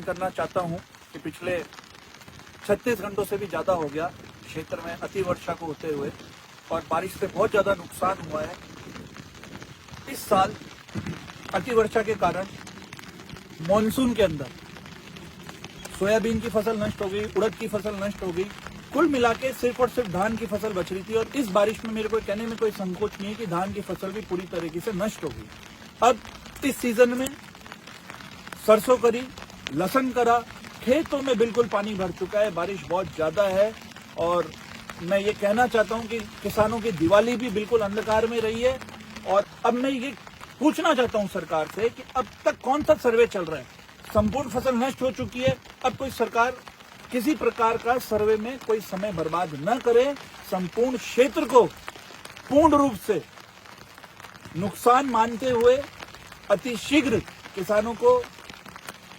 करना चाहता हूं कि पिछले 36 घंटों से भी ज्यादा हो गया क्षेत्र में अति वर्षा को होते हुए और बारिश से बहुत ज्यादा नुकसान हुआ है। इस साल अति वर्षा के कारण मॉनसून के अंदर सोयाबीन की फसल नष्ट हो गई, उड़द की फसल नष्ट हो गई। कुल मिला के सिर्फ और सिर्फ धान की फसल बच रही थी और इस बारिश में मेरे को कहने में कोई संकोच नहीं है कि धान की फसल भी पूरी तरीके से नष्ट हो गई। अब इस सीजन में सरसों करी, लहसुन करा, खेतों में बिल्कुल पानी भर चुका है। बारिश बहुत ज्यादा है और मैं ये कहना चाहता हूं कि किसानों की दिवाली भी बिल्कुल अंधकार में रही है। और अब मैं ये पूछना चाहता हूं सरकार से कि अब तक कौन सा सर्वे चल रहा है? संपूर्ण फसल नष्ट हो चुकी है। अब कोई सरकार किसी प्रकार का सर्वे में कोई समय बर्बाद न करे, संपूर्ण क्षेत्र को पूर्ण रूप से नुकसान मानते हुए अति शीघ्र किसानों को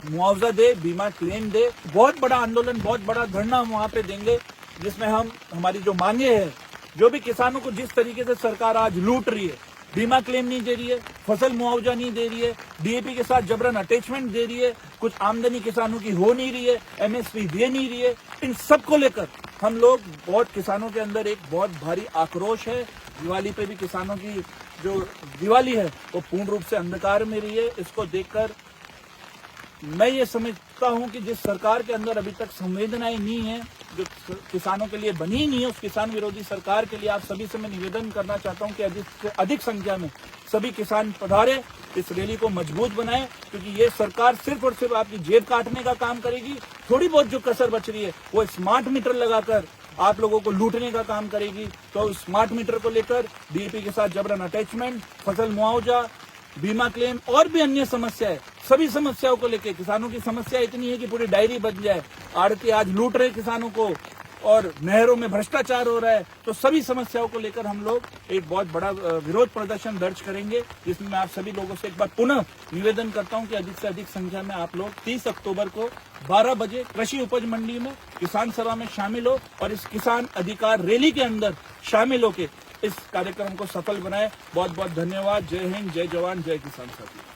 मुआवजा दे, बीमा क्लेम दे। बहुत बड़ा आंदोलन, बहुत बड़ा धरना हम वहां पे देंगे जिसमें हम हमारी जो मांगे हैं, जो भी किसानों को जिस तरीके से सरकार आज लूट रही है, बीमा क्लेम नहीं दे रही है, फसल मुआवजा नहीं दे रही है, डीएपी के साथ जबरन अटैचमेंट दे रही है, कुछ आमदनी किसानों की हो नहीं रही है, एमएसपी दे नहीं रही है, इन सब को लेकर हम लोग बहुत किसानों के अंदर एक बहुत भारी आक्रोश है। दिवाली पे भी किसानों की जो दिवाली है वो पूर्ण रूप से अंधकार में रही है। इसको देखकर मैं ये समझता हूं कि जिस सरकार के अंदर अभी तक संवेदनाएं नहीं है, जो किसानों के लिए बनी नहीं है, उस किसान विरोधी सरकार के लिए आप सभी से मैं निवेदन करना चाहता हूं कि अधिक से अधिक संख्या में सभी किसान पधारे, इस रैली को मजबूत बनाएं, क्योंकि ये सरकार सिर्फ और सिर्फ आपकी जेब काटने का काम करेगी। थोड़ी बहुत जो कसर बच रही है वो स्मार्ट मीटर लगाकर आप लोगों को लूटने का काम करेगी। तो स्मार्ट मीटर को लेकर डीएपी के साथ जबरन अटैचमेंट, फसल मुआवजा, बीमा क्लेम और भी अन्य समस्याएं, सभी समस्याओं को लेकर किसानों की समस्या इतनी है कि पूरी डायरी बन जाए। आड़ती आज लूट रहे किसानों को और नहरों में भ्रष्टाचार हो रहा है। तो सभी समस्याओं को लेकर हम लोग एक बहुत बड़ा विरोध प्रदर्शन दर्ज करेंगे, जिसमें मैं आप सभी लोगों से एक बार पुनः निवेदन करता हूं कि अधिक से अधिक संख्या में आप लोग 30 अक्टूबर को 12 बजे कृषि उपज मंडी में किसान सभा में शामिल हो और इस किसान अधिकार रैली के अंदर शामिल होकर इस कार्यक्रम को सफल बनाए। बहुत बहुत धन्यवाद। जय हिंद, जय जवान, जय किसान साथी।